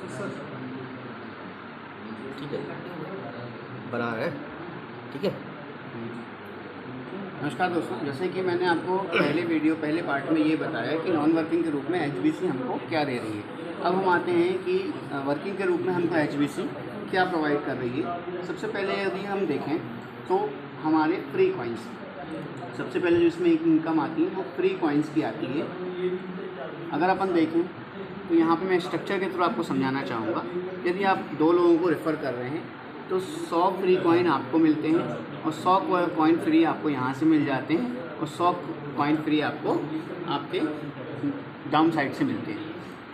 ठीक है, बराबर है, ठीक है। नमस्कार दोस्तों, जैसे कि मैंने आपको पहले पार्ट में ये बताया कि नॉन वर्किंग के रूप में एचबीसी हमको क्या दे रही है। अब हम आते हैं कि वर्किंग के रूप में हमको एचबीसी क्या प्रोवाइड कर रही है। सबसे पहले यदि हम देखें तो हमारे फ्री कॉइन्स, सबसे पहले जो इसमें एक इनकम आती है वो फ्री कॉइन्स की आती है। अगर अपन देखें तो यहाँ पे मैं स्ट्रक्चर के थ्रू आपको समझाना चाहूँगा। यदि आप 2 लोगों को रेफ़र कर रहे हैं तो 100 फ्री कॉइन आपको मिलते हैं और 100 कॉइन फ्री आपको यहाँ से मिल जाते हैं और 100 कॉइन फ्री आपको आपके डाउन साइड से मिलते हैं।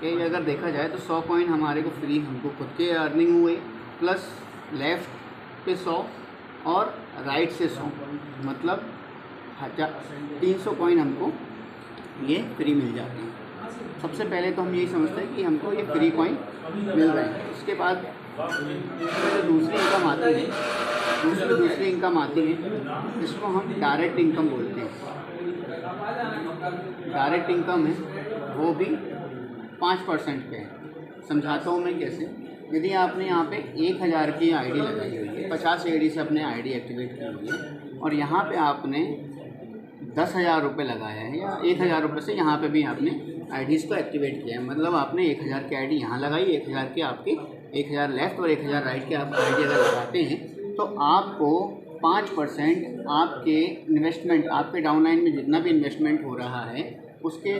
कि अगर देखा जाए तो 100 कॉइन हमारे को फ्री हमको खुद के अर्निंग हुए, प्लस लेफ़्ट पे 100 और राइट से 100, मतलब 300 कॉइन हमको ये फ्री मिल जाते हैं। सबसे पहले तो हम यही समझते हैं कि हमको ये फ्री कॉइन मिल रहे हैं। उसके बाद जो दूसरी इनकम आती है जिसको हम डायरेक्ट इनकम बोलते हैं। डायरेक्ट इनकम है वो भी 5% पे है। समझाता हूँ मैं कैसे। यदि आपने यहाँ पे 1000 की आईडी लगाई हुई है, 50 आईडी से अपने आईडी एक्टिवेट की हुई है और यहाँ पे आपने 10,000 रुपये लगाया है या 1000 रुपये से यहाँ पे भी आपने आईडीज़ को एक्टिवेट किया है, मतलब आपने 1000 की आईडी यहाँ लगाई, 1000 के आपके 1000 लेफ़्ट और 1000 राइट के आप आईडी अगर लगाते हैं तो आपको 5% आपके इन्वेस्टमेंट, आपके डाउनलाइन में जितना भी इन्वेस्टमेंट हो रहा है उसके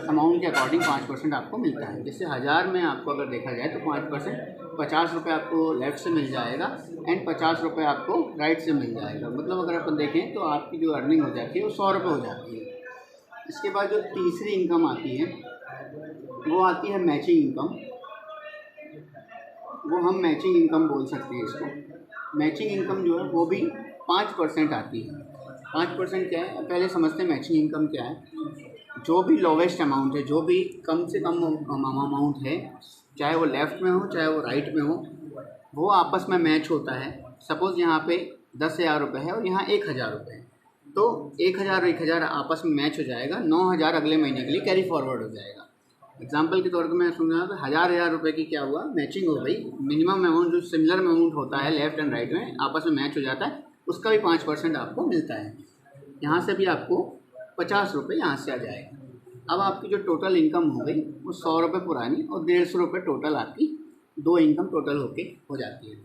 अमाउंट के अकॉर्डिंग 5% आपको मिलता है। जैसे 1000 में आपको अगर देखा जाए तो 5% 50 रुपये आपको लेफ़्ट से मिल जाएगा एंड 50 रुपये आपको राइट से मिल जाएगा। मतलब अगर अपन देखें तो आपकी जो अर्निंग हो जाती है वो 100 रुपये हो जाती है। इसके बाद जो तीसरी इनकम आती है वो आती है मैचिंग इनकम। वो हम मैचिंग इनकम बोल सकते हैं इसको। मैचिंग इनकम जो है वो भी 5% आती है। 5% क्या है, पहले समझते हैं मैचिंग इनकम क्या है। जो भी लोवेस्ट अमाउंट है, जो भी कम से कम अमाउंट है, चाहे वो लेफ़्ट में हो चाहे वो राइट में हो, वो आपस में मैच होता है। सपोज़ यहाँ पे 10,000 रुपये है और यहाँ 1000 रुपये है, तो 1000 और 1000 आपस में मैच हो जाएगा। 9000 अगले महीने के लिए कैरी फॉरवर्ड हो जाएगा। एग्जाम्पल के तौर पर मैं समझा तो 1000 रुपये की क्या हुआ, मैचिंग हो गई। मिनिमम अमाउंट जो सिमिलर अमाउंट होता है लेफ़्ट एंड राइट में आपस में मैच हो जाता है, उसका भी 5% आपको मिलता है। यहाँ से भी आपको 50 रुपये यहाँ से आ जाएगा। अब आपकी जो टोटल इनकम हो गई वो 100 रुपये पुरानी और 150 रुपये टोटल आपकी 2 इनकम टोटल होके हो जाती है।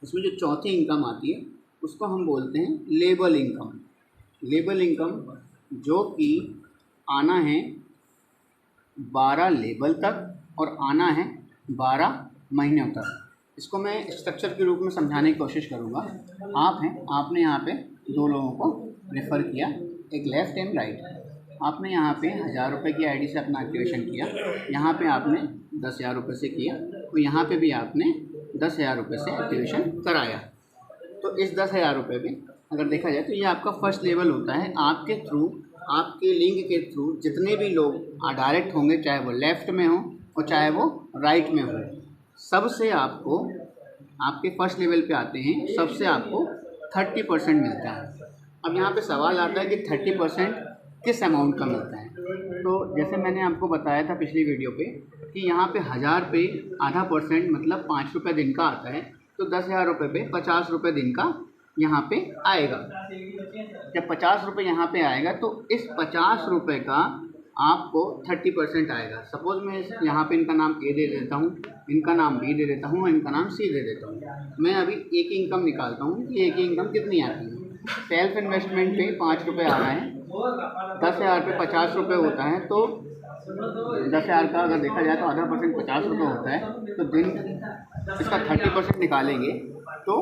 उसमें जो चौथी इनकम आती है उसको हम बोलते हैं लेबल इनकम। लेबल इनकम जो कि आना है 12 लेबल तक और आना है 12 महीनों तक। इसको मैं स्ट्रक्चर के रूप में समझाने की कोशिश करूँगा। आप हैं, आपने यहाँ पे 2 लोगों को रेफ़र किया, एक लेफ़्ट एंड राइट। आपने यहाँ पे 1000 रुपये की आईडी से अपना एक्टिवेशन किया, यहाँ पे आपने 10,000 रुपये से किया और यहाँ पे भी आपने 10,000 रुपये से एक्टिवेशन कराया। तो इस 10,000 रुपये में अगर देखा जाए तो ये आपका फर्स्ट लेवल होता है। आपके थ्रू, आपके लिंक के थ्रू जितने भी लोग डायरेक्ट होंगे, चाहे वो लेफ़्ट में हो और चाहे वो राइट में हो, सबसे आपको, आपके फर्स्ट लेवल पे आते हैं, सबसे आपको 30% मिलता है। अब यहाँ पे सवाल आता है कि 30% किस अमाउंट का मिलता है। तो जैसे मैंने आपको बताया था पिछली वीडियो पे कि यहाँ पे 1000 पे आधा परसेंट मतलब 5 रुपये दिन का आता है, तो 10,000 रुपये पे 50 रुपये दिन का यहाँ पे आएगा। जब 50 रुपये यहाँ पे आएगा तो इस 50 रुपये का आपको 30% आएगा। सपोज़ मैं यहाँ पे इनका नाम ए दे देता हूँ, इनका नाम बी दे देता हूँ, इनका नाम सी दे देता हूँ। मैं अभी एक ही इनकम निकालता हूँ कि एक ही इनकम कितनी आती है। सेल्फ इन्वेस्टमेंट पे 5 रुपये आ रहा है, 10,000 पे 50 रुपये होता है, तो 10,000 का अगर देखा जाए तो आधा परसेंट 50 रुपये होता है, तो दिन इसका 30% निकालेंगे तो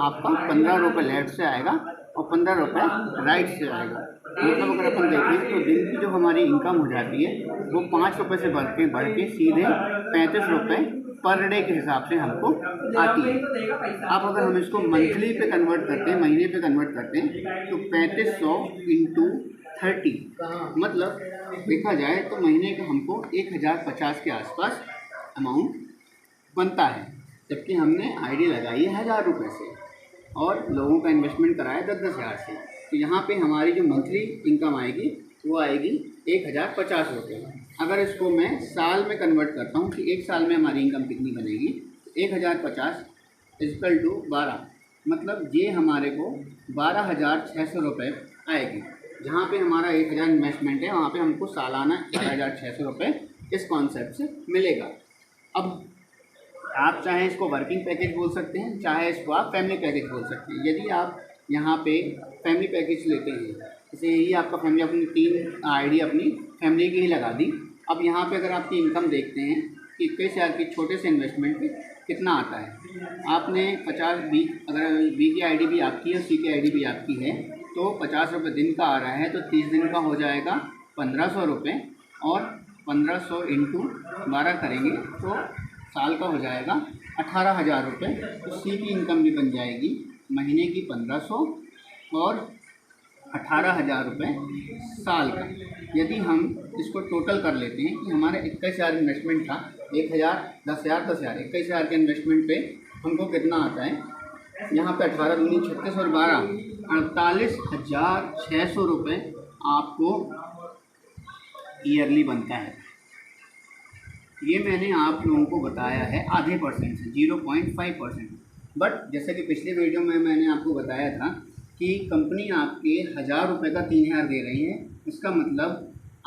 आपका 15 रुपये लेफ्ट से आएगा और 15 रुपये राइट से आएगा। मतलब अगर अपन देखें तो दिन की जो हमारी इनकम हो जाती है वो 5 रुपये से बढ़ के सीधे 35 रुपये पर डे के हिसाब से हमको आती है। अब अगर हम इसको मंथली पे कन्वर्ट करते हैं, महीने पे कन्वर्ट करते हैं, तो 3500 इंटू 30, मतलब देखा जाए तो महीने का हमको 1050 के आसपास अमाउंट बनता है। जबकि हमने आईडी लगाई है 1000 रुपये से और लोगों का इन्वेस्टमेंट कराया 10-10 हज़ार से, तो यहाँ पे हमारी जो मंथली इनकम आएगी वो आएगी 1050 रुपये। अगर इसको मैं साल में कन्वर्ट करता हूँ कि एक साल में हमारी इनकम कितनी बनेगी, 1050 इक्वल टू 12, मतलब ये हमारे को 12,600 रुपये आएगी। जहाँ पे हमारा 1,000 इन्वेस्टमेंट है वहाँ पे हमको सालाना 12,600 रुपये इस कॉन्सेप्ट से मिलेगा। अब आप चाहे इसको वर्किंग पैकेज बोल सकते हैं, चाहे इसको आप फैमिली पैकेज बोल सकते हैं। यदि आप यहाँ पे फैमिली पैकेज लेते हैं, जैसे यही आपका फैमिली अपनी 3 आईडी अपनी फैमिली की ही लगा दी। अब यहाँ पे अगर आपकी इनकम देखते हैं कि 21,000 के छोटे से इन्वेस्टमेंट पे कितना आता है। आपने 50 अगर बी की आईडी भी आपकी है, सी की आईडी भी आपकी है, तो 50 रुपये दिन का आ रहा है, तो 30 दिन का हो जाएगा 1,500 रुपये, और 1,500 इंटू 12 करेंगे तो साल का हो जाएगा 18,000 रुपये। तो सी की इनकम भी बन जाएगी महीने की 1,500 और 18,000 रुपये साल का। यदि हम इसको टोटल कर लेते हैं कि हमारा 21,000 इन्वेस्टमेंट था, 1,000 10,000 10,000 21,000 के इन्वेस्टमेंट पे हमको कितना आता है, यहाँ पे 18 दूनी 36 और 12 48,600 रुपये आपको ईयरली बनता है। ये मैंने आप लोगों को बताया है आधे परसेंट से 0.5%। बट जैसे कि पिछले वीडियो में मैंने आपको बताया था कि कंपनी आपके 1,000 रुपये का 3,000 दे रही है, इसका मतलब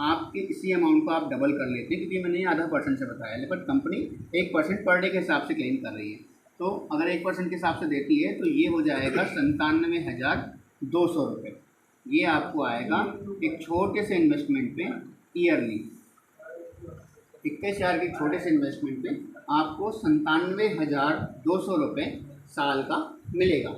आपके इसी अमाउंट को आप डबल कर लेते हैं, क्योंकि मैंने ये आधा परसेंट से बताया है। बट कंपनी 1% पर डे के हिसाब से क्लेम कर रही है, तो अगर 1% के हिसाब से देती है तो ये हो जाएगा 97,200 रुपये। ये आपको आएगा एक छोटे से इन्वेस्टमेंट पे ईयरली। 21,000 के छोटे से इन्वेस्टमेंट पे आपको 97,200 रुपये साल का मिलेगा।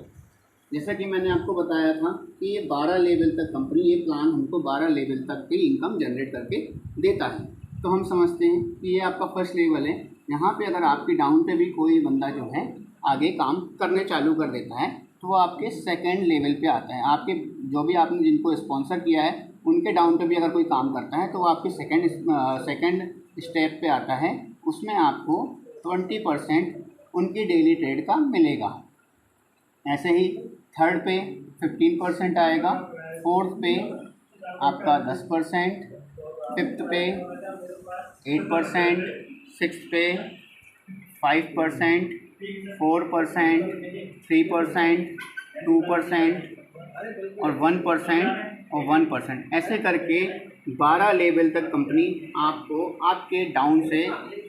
जैसा कि मैंने आपको बताया था कि ये 12 लेवल तक कंपनी, ये प्लान हमको 12 लेवल तक की इनकम जनरेट करके देता है। तो हम समझते हैं कि ये आपका फर्स्ट लेवल है। यहाँ पे अगर आपकी डाउन पे भी कोई बंदा जो है आगे काम करने चालू कर देता है तो वो आपके सेकंड लेवल पे आता है। आपके जो भी आपने जिनको स्पॉन्सर किया है उनके डाउन पे भी अगर कोई काम करता है तो वो आपके सेकंड स्टेप पे आता है। उसमें आपको 20% उनकी डेली ट्रेड का मिलेगा। ऐसे ही थर्ड पे 15% आएगा, फोर्थ पे आपका 10%, फिफ्थ पे 8%, सिक्स्थ पे 5%, 4%, 3%, 2% और 1% और 1%। ऐसे करके 12 लेवल तक कंपनी आपको आपके डाउन से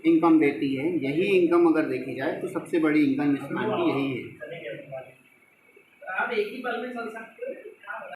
इनकम देती है। यही इनकम अगर देखी जाए तो सबसे बड़ी इनकम इस प्लान की यही है। आप एक ही पल में चल सकते हो।